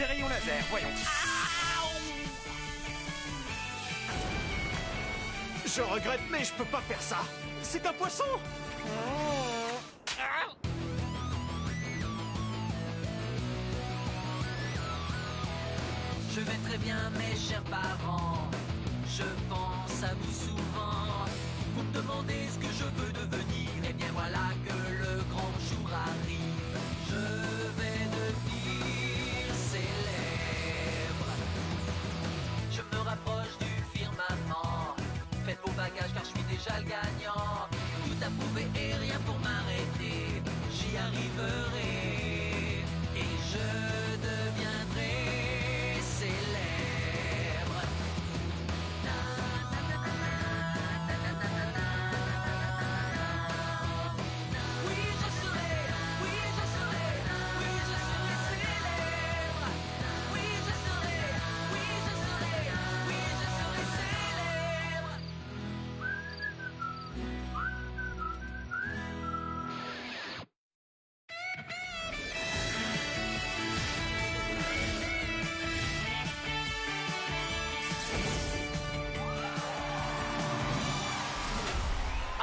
ces rayons laser, voyons. Je regrette, mais je peux pas faire ça. C'est un poisson. Je vais très bien, mes chers parents. Je pense à vous souvent. Vous me demandez ce que je veux devenir. Et bien voilà que le grand jour arrive. Je vais devenir célèbre. Je me rapproche du firmament. Faites vos bagages car je suis déjà le gagnant. Tout à prouver et rien pour m'arrêter. J'y arriverai. Et je deviendrai célèbre. Oui, je serai, oui, je serai, oui, je serai célèbre. Oui, je serai, oui, je serai, oui, je serai célèbre.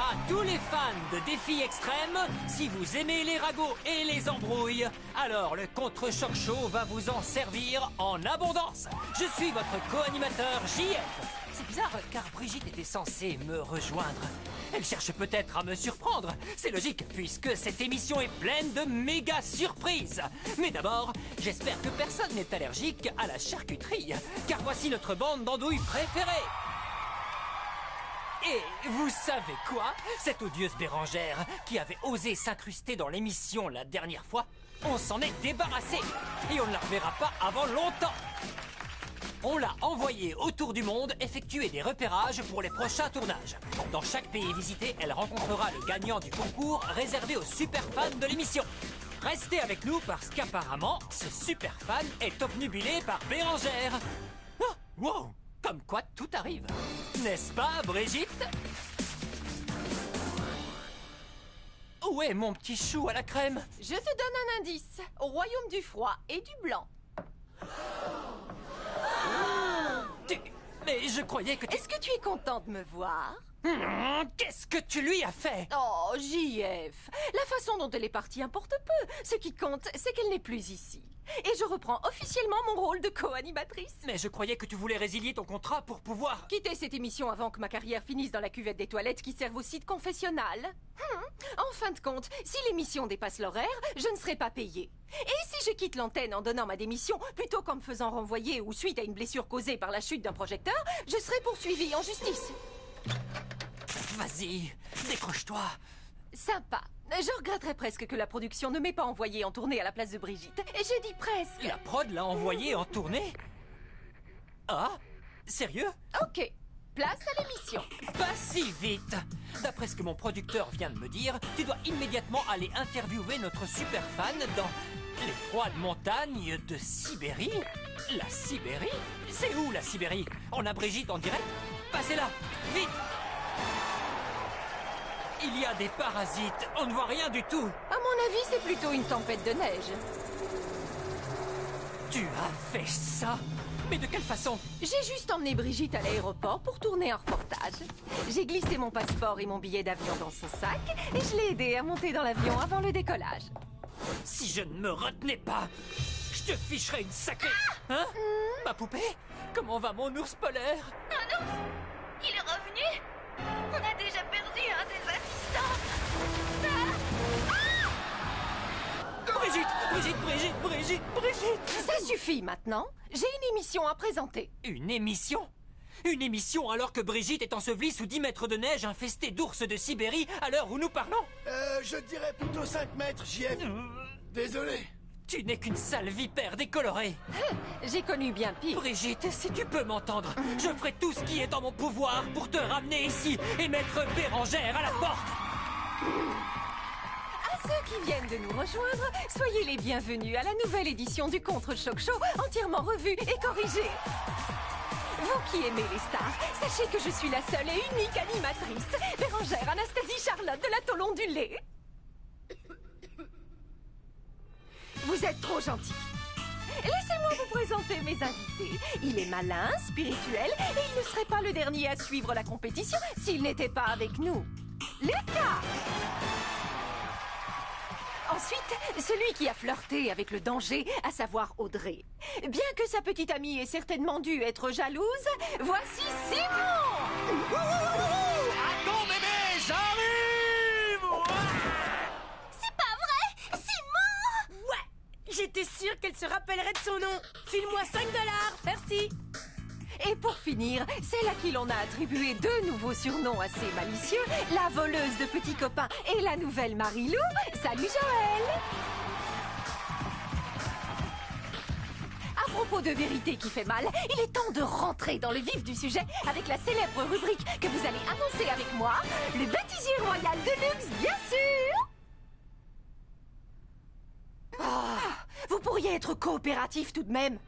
À tous les fans de défis extrêmes, si vous aimez les ragots et les embrouilles, alors le Contre-Choc Show va vous en servir en abondance. Je suis votre co-animateur JF. C'est bizarre car Brigitte était censée me rejoindre. Elle cherche peut-être à me surprendre. C'est logique puisque cette émission est pleine de méga surprises. Mais d'abord, j'espère que personne n'est allergique à la charcuterie. Car voici notre bande d'andouilles préférée. Et vous savez quoi? Cette odieuse Bérangère qui avait osé s'incruster dans l'émission la dernière fois, on s'en est débarrassé et on ne la reverra pas avant longtemps. On l'a envoyée autour du monde effectuer des repérages pour les prochains tournages. Dans chaque pays visité, elle rencontrera le gagnant du concours réservé aux super fans de l'émission. Restez avec nous parce qu'apparemment, ce super fan est obnubilé par Bérangère. Ah, wow! Comme quoi tout arrive. N'est-ce pas, Brigitte? Où est mon petit chou à la crème? Je te donne un indice. Au royaume du froid et du blanc. Mais je croyais que tu... Est-ce que tu es content de me voir? Qu'est-ce que tu lui as fait? Oh, JF. La façon dont elle est partie importe peu. Ce qui compte, c'est qu'elle n'est plus ici. Et je reprends officiellement mon rôle de co-animatrice. Mais je croyais que tu voulais résilier ton contrat pour pouvoir... Quitter cette émission avant que ma carrière finisse dans la cuvette des toilettes qui servent aussi de confessionnal. En fin de compte, si l'émission dépasse l'horaire, je ne serai pas payée. Et si je quitte l'antenne en donnant ma démission, plutôt qu'en me faisant renvoyer ou suite à une blessure causée par la chute d'un projecteur, je serai poursuivie en justice. Vas-y, décroche-toi. Sympa. Je regretterais presque que la production ne m'ait pas envoyé en tournée à la place de Brigitte. Et je dis presque. La prod l'a envoyé en tournée? Ah? Sérieux? Ok. Place à l'émission. Pas si vite! D'après ce que mon producteur vient de me dire, tu dois immédiatement aller interviewer notre super fan dans les froides montagnes de Sibérie. La Sibérie? C'est où la Sibérie? On a Brigitte en direct? Passez là! Vite! Il y a des parasites, on ne voit rien du tout. À mon avis, c'est plutôt une tempête de neige. Tu as fait ça? Mais de quelle façon? J'ai juste emmené Brigitte à l'aéroport pour tourner un reportage. J'ai glissé mon passeport et mon billet d'avion dans son sac et je l'ai aidé à monter dans l'avion avant le décollage. Si je ne me retenais pas, je te ficherais une sacrée... Hein? Ma poupée? Comment va mon ours polaire? Un ours? Il est revenu? On a déjà perdu un des assistants. Brigitte! Ça suffit maintenant. J'ai une émission à présenter. Une émission? Une émission alors que Brigitte est ensevelie sous 10 mètres de neige infestée d'ours de Sibérie à l'heure où nous parlons? Je dirais plutôt 5 mètres, JF. Désolé. Tu n'es qu'une sale vipère décolorée. J'ai connu bien pire. Brigitte, si tu peux m'entendre, je ferai tout ce qui est en mon pouvoir pour te ramener ici et mettre Bérangère à la porte. À ceux qui viennent de nous rejoindre, soyez les bienvenus à la nouvelle édition du Contre-Choc Show, entièrement revue et corrigée. Vous qui aimez les stars, sachez que je suis la seule et unique animatrice, Bérangère Anastasie Charlotte de l'Atoll ondulé. Vous êtes trop gentils. Laissez-moi vous présenter mes invités. Il est malin, spirituel, et il ne serait pas le dernier à suivre la compétition s'il n'était pas avec nous. Lucas! Ensuite, celui qui a flirté avec le danger, à savoir Audrey. Bien que sa petite amie ait certainement dû être jalouse, voici Simon! Attends, bébé, j'arrive! C'est pas vrai! Simon! Ouais, j'étais sûre qu'elle se rappellerait de son nom. File-moi 5 $, merci. Et pour finir, celle à qui l'on a attribué 2 nouveaux surnoms assez malicieux, la voleuse de petits copains et la nouvelle Marilou. Salut Joël! À propos de vérité qui fait mal, il est temps de rentrer dans le vif du sujet avec la célèbre rubrique que vous allez annoncer avec moi, le bêtisier royal de luxe, bien sûr! Ah, vous pourriez être coopératif tout de même.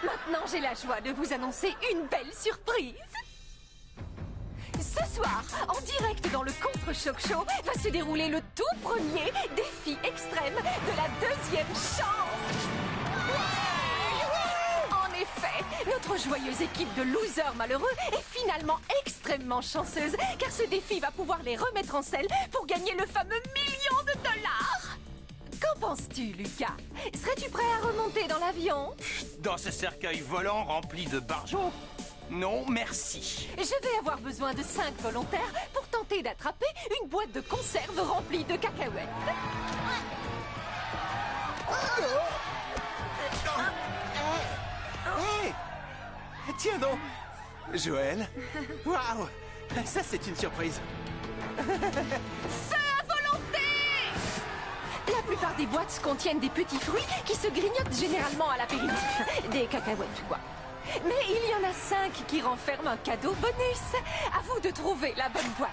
Maintenant, j'ai la joie de vous annoncer une belle surprise. Ce soir, en direct dans le Contre-Choc Show, va se dérouler le tout premier défi extrême de la 2e chance. En effet, notre joyeuse équipe de losers malheureux est finalement extrêmement chanceuse, car ce défi va pouvoir les remettre en selle pour gagner le fameux $1 000 000. Qu'en penses-tu, Lucas? Serais-tu prêt à remonter dans l'avion? Dans ce cercueil volant rempli de barjots? Non, merci. Je vais avoir besoin de 5 volontaires pour tenter d'attraper une boîte de conserve remplie de cacahuètes. Hey! Tiens donc, Joël. Waouh! Ça, c'est une surprise. Feu à volonté! La plupart des boîtes contiennent des petits fruits qui se grignotent généralement à l'apéritif. Des cacahuètes, quoi. Mais il y en a 5 qui renferment un cadeau bonus. À vous de trouver la bonne boîte.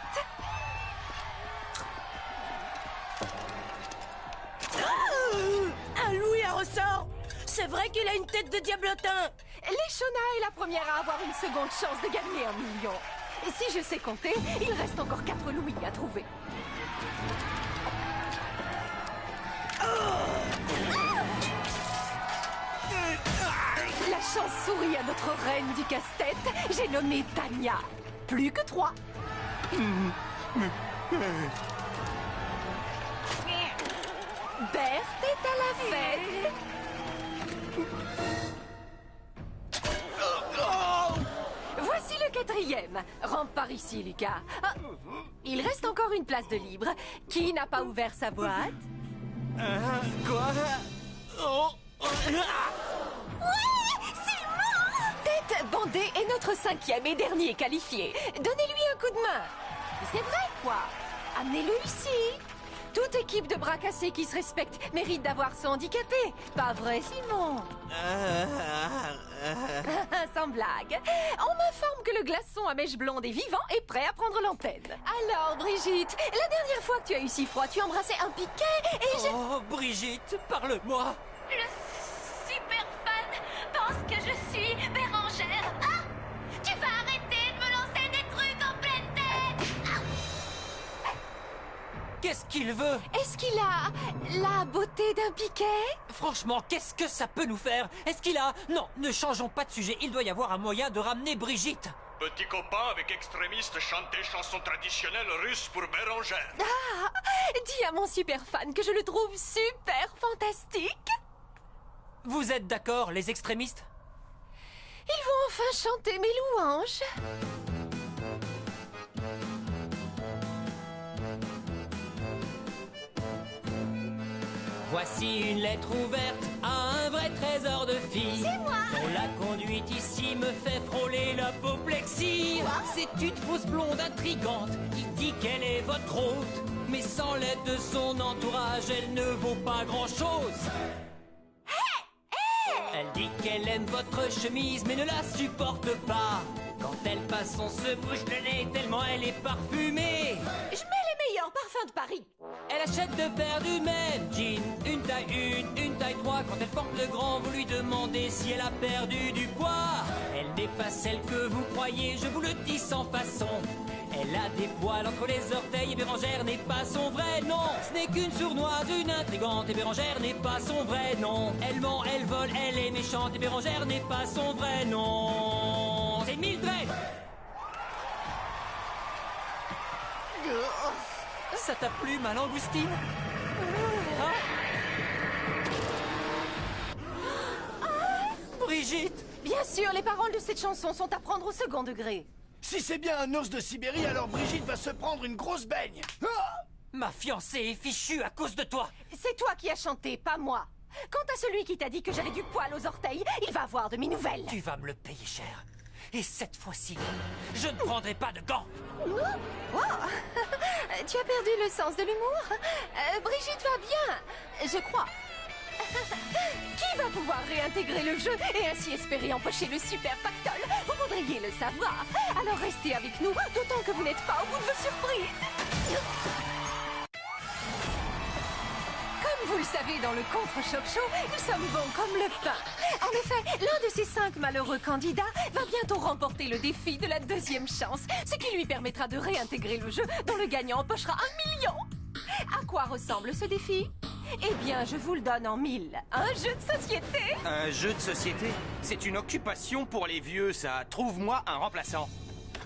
Un loup et un ressort. C'est vrai qu'il a une tête de diablotin. Léchona est la première à avoir une seconde chance de gagner $1 million. Et si je sais compter, il reste encore 4 louis à trouver. La chance sourit à notre reine du casse-tête. J'ai nommé Tania. Plus que 3. Berthe est à la fête. Voici le 4e. Rentre par ici, Lucas. Ah, il reste encore une place de libre. Qui n'a pas ouvert sa boîte? Quoi? Oh! Tête bandée est notre 5e et dernier qualifié. Donnez-lui un coup de main. C'est vrai, quoi. Amenez-le ici. Toute équipe de bras cassés qui se respecte mérite d'avoir son handicapé. Pas vrai, Simon? Sans blague. On m'informe que le glaçon à mèche blonde est vivant et prêt à prendre l'antenne. Alors, Brigitte, la dernière fois que tu as eu si froid, tu embrassais un piquet et j'ai... Oh, Brigitte, parle-moi. Le super fan pense que je suis Bérangère. Ah! Tu vas arrêter de me lancer des trucs en pleine tête! Ah! Qu'est-ce qu'il veut? Est-ce qu'il a la beauté d'un piquet? Franchement, qu'est-ce que ça peut nous faire? Est-ce qu'il a... Non, ne changeons pas de sujet. Il doit y avoir un moyen de ramener Brigitte. Petit copain avec extrémiste chanter chansons traditionnelles russes pour Bérangère. Ah! Dis à mon super fan que je le trouve super fantastique. Vous êtes d'accord, les extrémistes? Ils vont enfin chanter mes louanges. Voici une lettre ouverte à un vrai trésor de fille. C'est moi. Dont la conduite ici me fait frôler l'apoplexie. C'est une fausse blonde intrigante qui dit qu'elle est votre hôte. Mais sans l'aide de son entourage, elle ne vaut pas grand-chose. Elle dit qu'elle aime votre chemise mais ne la supporte pas. Quand elle passe, on se bouche le nez tellement elle est parfumée. Je mets les meilleurs parfums de Paris. Elle achète deux paires du même jean, une taille 1, une taille 3. Quand elle porte le grand, vous lui demandez si elle a perdu du poids. Elle n'est pas celle que vous croyez, je vous le dis sans façon. Elle a des poils entre les orteils et Bérangère n'est pas son vrai nom. Ce n'est qu'une sournoise, une intrigante et Bérangère n'est pas son vrai nom. Elle ment, elle vole, elle est méchante et Bérangère n'est pas son vrai nom. C'est Mildred. Ça t'a plu, ma langoustine? Brigitte! Bien sûr, les paroles de cette chanson sont à prendre au second degré. Si c'est bien un os de Sibérie, alors Brigitte va se prendre une grosse baigne. Ah! Ma fiancée est fichue à cause de toi. C'est toi qui as chanté, pas moi. Quant à celui qui t'a dit que j'avais du poil aux orteils, il va avoir de mes nouvelles. Tu vas me le payer cher. Et cette fois-ci, je ne prendrai pas de gants. Oh. Tu as perdu le sens de l'humour. Brigitte va bien, je crois. Qui va pouvoir réintégrer le jeu et ainsi espérer empocher le super pactole? Vous voudriez le savoir. Alors restez avec nous, d'autant que vous n'êtes pas au bout de vos surprises. Comme vous le savez, dans le Contre-Choc Show, nous sommes bons comme le pain. En effet, l'un de ces 5 malheureux candidats va bientôt remporter le défi de la deuxième chance, ce qui lui permettra de réintégrer le jeu dont le gagnant empochera 1 million. À quoi ressemble ce défi? Eh bien, je vous le donne en 1000. Un jeu de société. Un jeu de société? C'est une occupation pour les vieux, ça. Trouve-moi un remplaçant.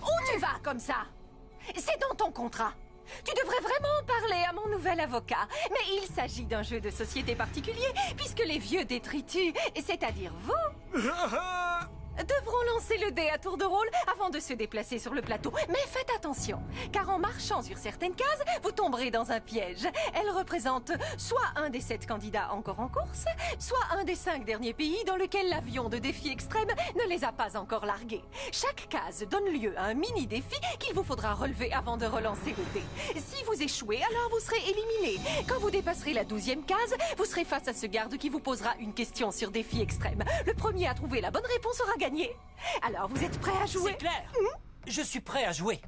Où tu vas comme ça? C'est dans ton contrat. Tu devrais vraiment parler à mon nouvel avocat. Mais il s'agit d'un jeu de société particulier, puisque les vieux détritus, c'est-à-dire vous, devront lancer le dé à tour de rôle avant de se déplacer sur le plateau. Mais faites attention, car en marchant sur certaines cases, vous tomberez dans un piège. Elle représente soit un des 7 candidats encore en course, soit un des 5 derniers pays dans lequel l'avion de défi extrême ne les a pas encore largués. Chaque case donne lieu à un mini-défi qu'il vous faudra relever avant de relancer le dé. Si vous échouez, alors vous serez éliminé. Quand vous dépasserez la 12e case, vous serez face à ce garde qui vous posera une question sur défi extrême. Le premier à trouver la bonne réponse aura gagné. Alors, vous êtes prêts à jouer? C'est clair. Je suis prêt à jouer.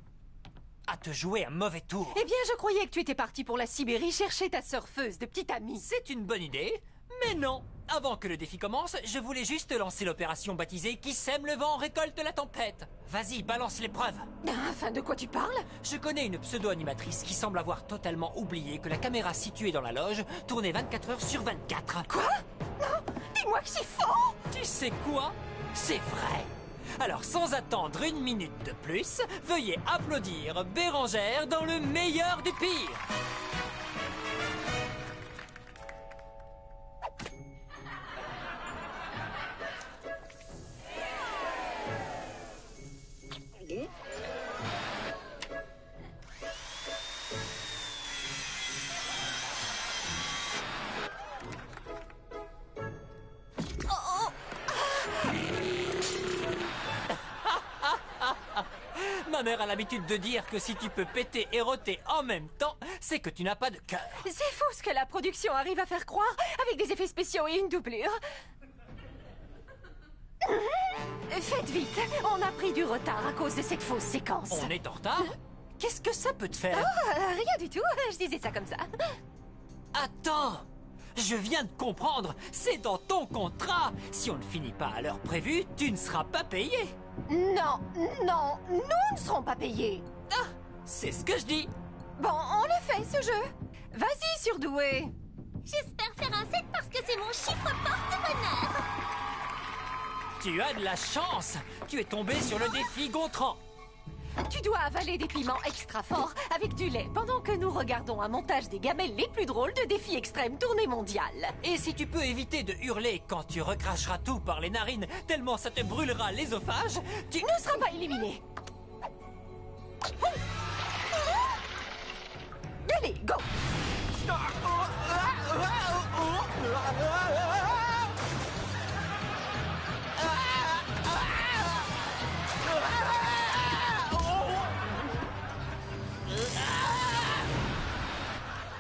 À te jouer un mauvais tour. Eh bien, je croyais que tu étais parti pour la Sibérie chercher ta surfeuse de petite amie. C'est une bonne idée, mais non. Avant que le défi commence, je voulais juste lancer l'opération baptisée Qui sème le vent récolte la tempête. Vas-y, balance l'épreuve. Enfin, de quoi tu parles? Je connais une pseudo-animatrice qui semble avoir totalement oublié que la caméra située dans la loge tournait 24 heures sur 24. Quoi? Non, dis-moi que c'est faux! Tu sais quoi? C'est vrai. Alors, sans attendre une minute de plus, veuillez applaudir Bérangère dans le meilleur du pire. Ma mère a l'habitude de dire que si tu peux péter et roter en même temps, c'est que tu n'as pas de cœur. C'est fou ce que la production arrive à faire croire avec des effets spéciaux et une doublure. Faites vite, on a pris du retard à cause de cette fausse séquence. On est en retard? Qu'est-ce que ça peut te faire? Rien du tout, je disais ça comme ça. Attends! Je viens de comprendre, c'est dans ton contrat. Si on ne finit pas à l'heure prévue, tu ne seras pas payé. Non, non, nous ne serons pas payés. Ah, c'est ce que je dis. Bon, on le fait, ce jeu. Vas-y, surdoué. J'espère faire un 7 parce que c'est mon chiffre porte-bonheur. Tu as de la chance. Tu es tombé sur le défi Gontran. Tu dois avaler des piments extra forts avec du lait pendant que nous regardons un montage des gamelles les plus drôles de défis extrêmes tournée mondiale. Et si tu peux éviter de hurler quand tu recracheras tout par les narines tellement ça te brûlera l'ésophage, tu ne seras pas éliminé. Allez, go!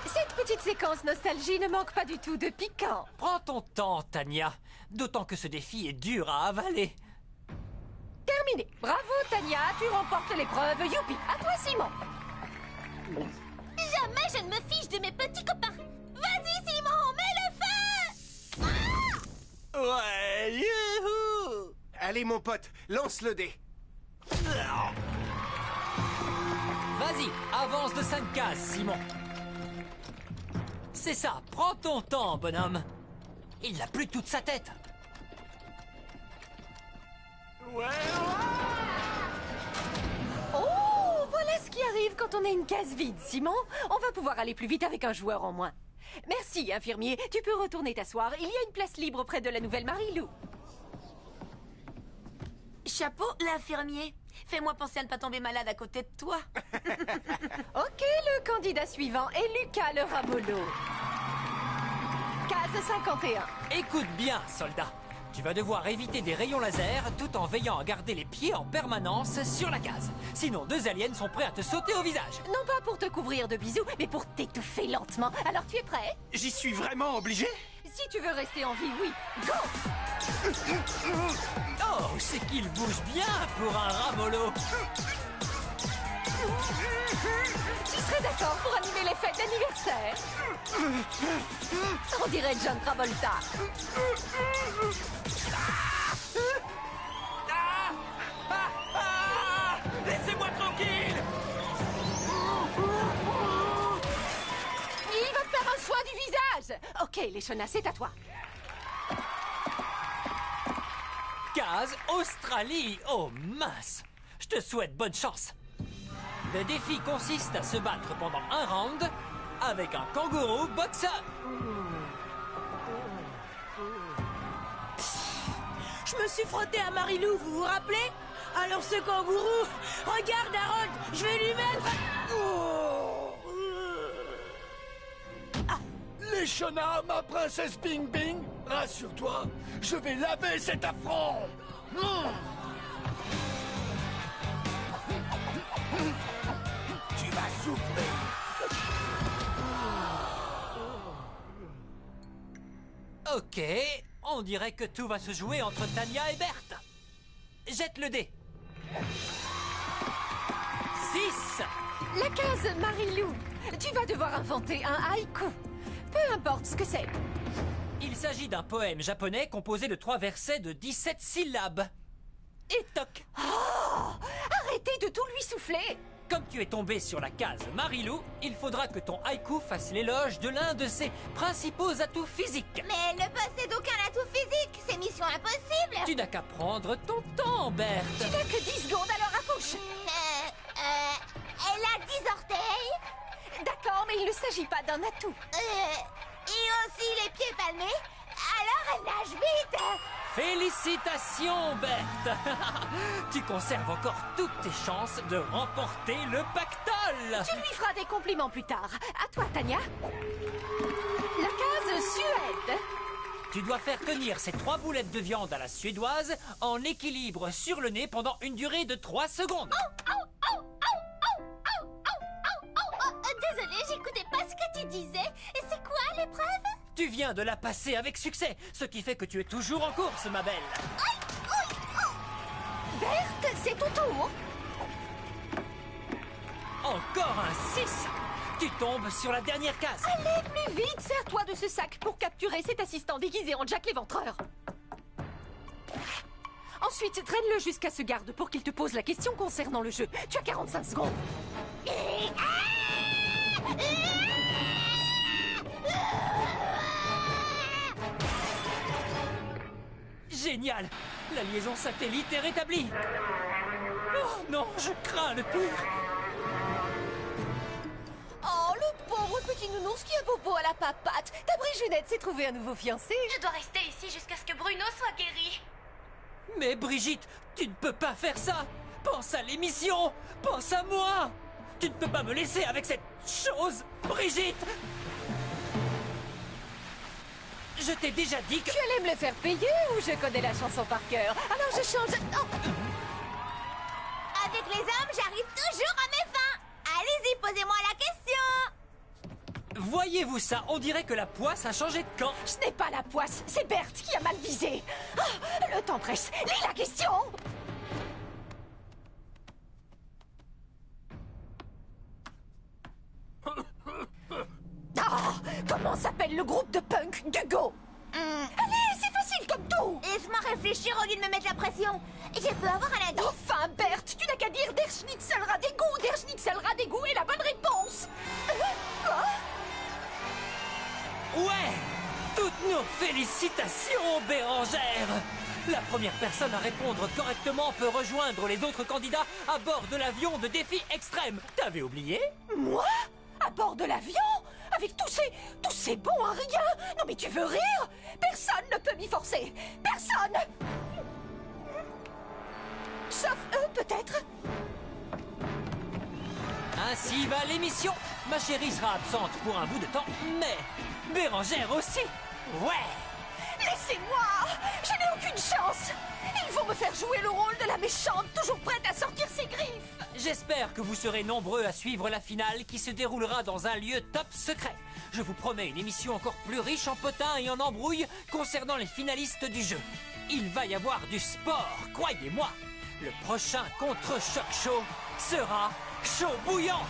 Cette petite séquence nostalgie ne manque pas du tout de piquant. Prends ton temps, Tania. D'autant que ce défi est dur à avaler. Terminé. Bravo, Tania, tu remportes l'épreuve. Youpi, à toi, Simon. Jamais je ne me fiche de mes petits Allez, mon pote, lance le dé. Vas-y, avance de 5 cases, Simon. C'est ça, prends ton temps, bonhomme. Il n'a plus toute sa tête. Oh, voilà ce qui arrive quand on a une case vide, Simon. On va pouvoir aller plus vite avec un joueur en moins. Merci, infirmier. Tu peux retourner t'asseoir. Il y a une place libre près de la nouvelle Marie-Lou. Chapeau, l'infirmier. Fais-moi penser à ne pas tomber malade à côté de toi. Ok, le candidat suivant est Lucas le Ramolo. Case 51. Écoute bien, soldat. Tu vas devoir éviter des rayons laser tout en veillant à garder les pieds en permanence sur la case. Sinon, 2 aliens sont prêts à te sauter au visage. Non pas pour te couvrir de bisous, mais pour t'étouffer lentement. Alors tu es prêt? J'y suis vraiment obligé? Si tu veux rester en vie, oui. Go! Oh, c'est qu'il bouge bien pour un ramolo. Tu serais d'accord pour animer les fêtes d'anniversaire? On dirait John Travolta. Laissez-moi tranquille. Il va te faire un soin du visage. Ok, les chenasses, c'est à toi. Case Australie. Oh mince. Je te souhaite bonne chance. Le défi consiste à se battre pendant un round avec un kangourou boxeur. Je me suis frotté à Marie-Lou, vous vous rappelez? Alors ce kangourou, regarde Harold, je vais lui mettre... Les chenards, ma princesse Bing Bing, rassure-toi, je vais laver cet affront. Tu vas souffrir. Ok, on dirait que tout va se jouer entre Tania et Berthe. Jette le dé. 6. La case Marie-Lou. Tu vas devoir inventer un haïku. Peu importe ce que c'est. Il s'agit d'un poème japonais composé de 3 versets de 17 syllabes. Et toc. Oh, arrêtez de tout lui souffler. Comme tu es tombé sur la case Marie-Lou, il faudra que ton haïku fasse l'éloge de l'un de ses principaux atouts physiques. Mais elle ne possède aucun atout physique. C'est mission impossible. Tu n'as qu'à prendre ton temps, Berthe. Tu n'as que 10 secondes, alors accouche. Elle a 10 orteils. D'accord, mais il ne s'agit pas d'un atout. Et aussi les pieds palmés. Alors elle nage vite. Félicitations, Berthe. Tu conserves encore toutes tes chances de remporter le pactole. Tu lui feras des compliments plus tard. À toi, Tania. La case Suède. Tu dois faire tenir ces 3 boulettes de viande à la suédoise en équilibre sur le nez pendant une durée de 3 secondes. Désolée, j'écoutais pas ce que tu disais. Et c'est quoi l'épreuve? Tu viens de la passer avec succès, ce qui fait que tu es toujours en course, ma belle. Berthe, c'est ton tour. Encore un 6. Tu tombes sur la dernière case. Allez, plus vite, sers-toi de ce sac pour capturer cet assistant déguisé en Jack l'Éventreur. Ensuite, traîne-le jusqu'à ce garde pour qu'il te pose la question concernant le jeu. Tu as 45 secondes. Génial! La liaison satellite est rétablie. Oh non, je crains le pire. Oh, le pauvre petit nounours qui a popo à la papate. Ta Brigionnette s'est trouvé un nouveau fiancé. Je dois rester ici jusqu'à ce que Bruno soit guéri. Mais Brigitte, tu ne peux pas faire ça. Pense à l'émission. Pense à moi. Tu ne peux pas me laisser avec cette chose, Brigitte. Je t'ai déjà dit que... Tu allais me le faire payer ou je connais la chanson par cœur? Alors je change... Oh. Avec les hommes, j'arrive toujours à mes fins. Allez-y, posez-moi la question. Voyez-vous ça? On dirait que la poisse a changé de camp. Ce n'est pas la poisse, c'est Berthe qui a mal visé. Ah, le temps presse. Lis la question. Oh, comment s'appelle le groupe de punk d'Hugo? Allez, c'est facile. facile comme tout. Laisse-moi réfléchir au lieu de me mettre la pression. Je peux avoir un indice? Enfin, Berthe, tu n'as qu'à dire Der Schnitzel Radégout. Der Schnitzel Radégout est la bonne réponse. Quoi? Ouais! Toutes nos félicitations, Bérangère! La première personne à répondre correctement peut rejoindre les autres candidats à bord de l'avion de défi extrême. T'avais oublié? Moi? À bord de l'avion? Avec tous ces bons à rien? Non mais tu veux rire? Personne ne peut m'y forcer. Personne! Sauf eux, peut-être? Ainsi va l'émission. Ma chérie sera absente pour un bout de temps, mais Bérangère aussi. Ouais! Laissez-moi! Je n'ai aucune chance! Ils vont me faire jouer le rôle de la méchante, toujours prête à sortir ses griffes! J'espère que vous serez nombreux à suivre la finale qui se déroulera dans un lieu top secret. Je vous promets une émission encore plus riche en potins et en embrouilles concernant les finalistes du jeu. Il va y avoir du sport, croyez-moi. Le prochain contre-choc show sera chaud bouillant.